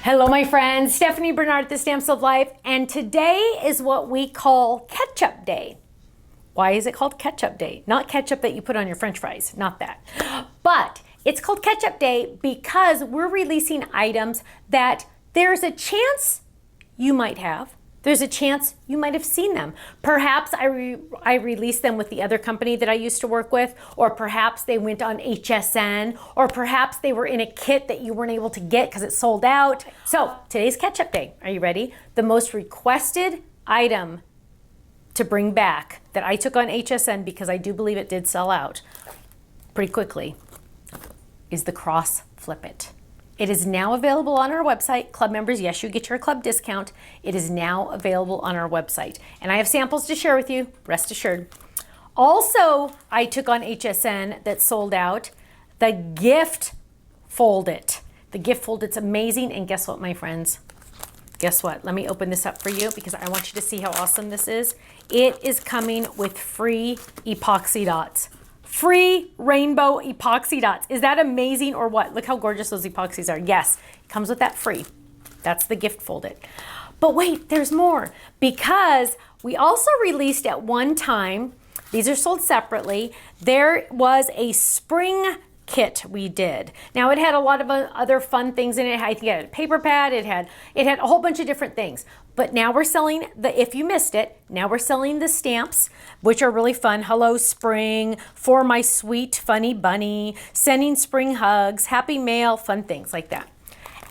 Hello, my friends. Stephanie Bernard at the Stamps of Life, and today is what we call Ketchup Day. Why is it called Ketchup Day? Not ketchup that you put on your French fries, not that. But it's called Ketchup Day because we're releasing items that there's a chance you might have. There's a chance you might have seen them. Perhaps I released them with the other company that I used to work with, or perhaps they went on HSN, or perhaps they were in a kit that you weren't able to get because it sold out. So today's Ketchup Day. Are you ready? The most requested item to bring back that I took on HSN, because I do believe it did sell out pretty quickly, is the Cross Flip It. It is now available on our website. Club members, yes, you get your club discount. It is now available on our website. And I have samples to share with you, rest assured. Also, I took on HSN that sold out, the Gift Fold It. The Gift Fold It's amazing, and guess what, my friends? Guess what? Let me open this up for you because I want you to see how awesome this is. It is coming with free epoxy dots. Free rainbow epoxy dots. Is that amazing or what? Look how gorgeous those epoxies are. Yes, it comes with that free. That's the Gift Fold It. But wait, there's more, because we also released at one time, these are sold separately, there was a spring kit we did. Now it had a lot of other fun things in it. I think it had a paper pad, it had a whole bunch of different things. But now we're selling if you missed it, now we're selling the stamps, which are really fun. Hello Spring, For My Sweet Funny Bunny, Sending Spring Hugs, Happy Mail, fun things like that.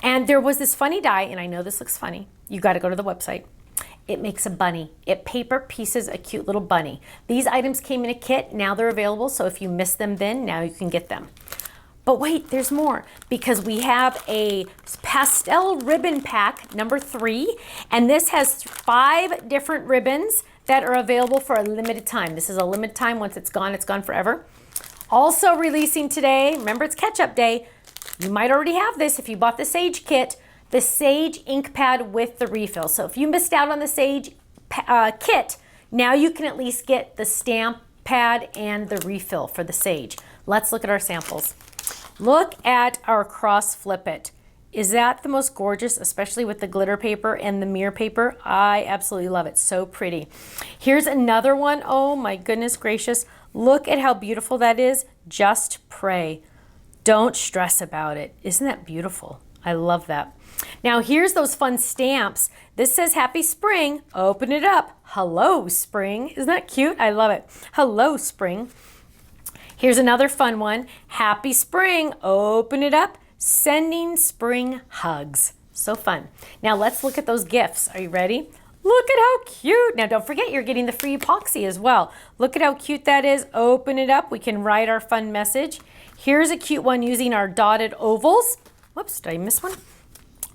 And there was this funny die, and I know this looks funny. You got to go to the website. It makes a bunny. It paper pieces a cute little bunny. These items came in a kit. Now they're available, so if you missed them then, now you can get them. But wait, there's more, because we have a pastel ribbon pack number 3, and this has 5 different ribbons that are available for a limited time. This is a limited time. Once it's gone forever. Also releasing today, remember it's Ketchup Day. You might already have this if you bought the Sage kit, the Sage ink pad with the refill. So if you missed out on the Sage kit, now you can at least get the stamp pad and the refill for the Sage. Let's look at our samples. Look at our Cross Flip It. Is that the most gorgeous, especially with the glitter paper and the mirror paper? I absolutely love it. So pretty. Here's another one. Oh my goodness gracious. Look at how beautiful that is. Just pray. Don't stress about it. Isn't that beautiful? I love that. Now here's those fun stamps. This says Happy Spring. Open it up. Hello Spring. Isn't that cute? I love it. Hello Spring. Here's another fun one. Happy Spring. Open it up. Sending Spring Hugs. So fun. Now let's look at those gifts. Are you ready? Look at how cute. Now don't forget you're getting the free epoxy as well. Look at how cute that is. Open it up. We can write our fun message. Here's a cute one using our dotted ovals. Whoops, did I miss one?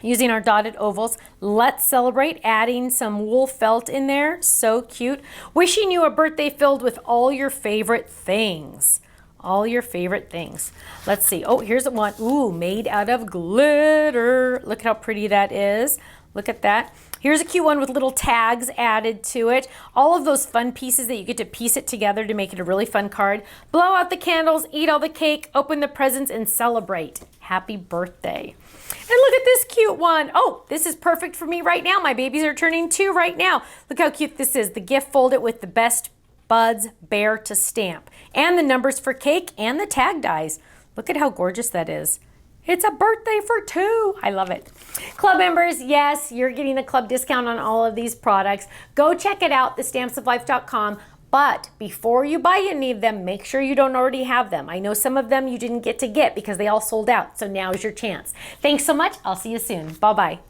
Using our dotted ovals. Let's celebrate, adding some wool felt in there. So cute. Wishing you a birthday filled with all your favorite things. All your favorite things. Let's see. Oh, here's one. Ooh, made out of glitter. Look how pretty that is. Look at that. Here's a cute one with little tags added to it. All of those fun pieces that you get to piece it together to make it a really fun card. Blow out the candles, eat all the cake, open the presents, and celebrate. Happy birthday. And look at this cute one. Oh, this is perfect for me right now. My babies are turning 2 right now. Look how cute this is. The Gift Fold It with the Best Buds Bear to Stamp. And the numbers for cake and the tag dies. Look at how gorgeous that is. It's a birthday for 2. I love it. Club members, yes, you're getting the club discount on all of these products. Go check it out, thestampsoflife.com. But before you buy any of them, make sure you don't already have them. I know some of them you didn't get to get because they all sold out. So now is your chance. Thanks so much. I'll see you soon. Bye-bye.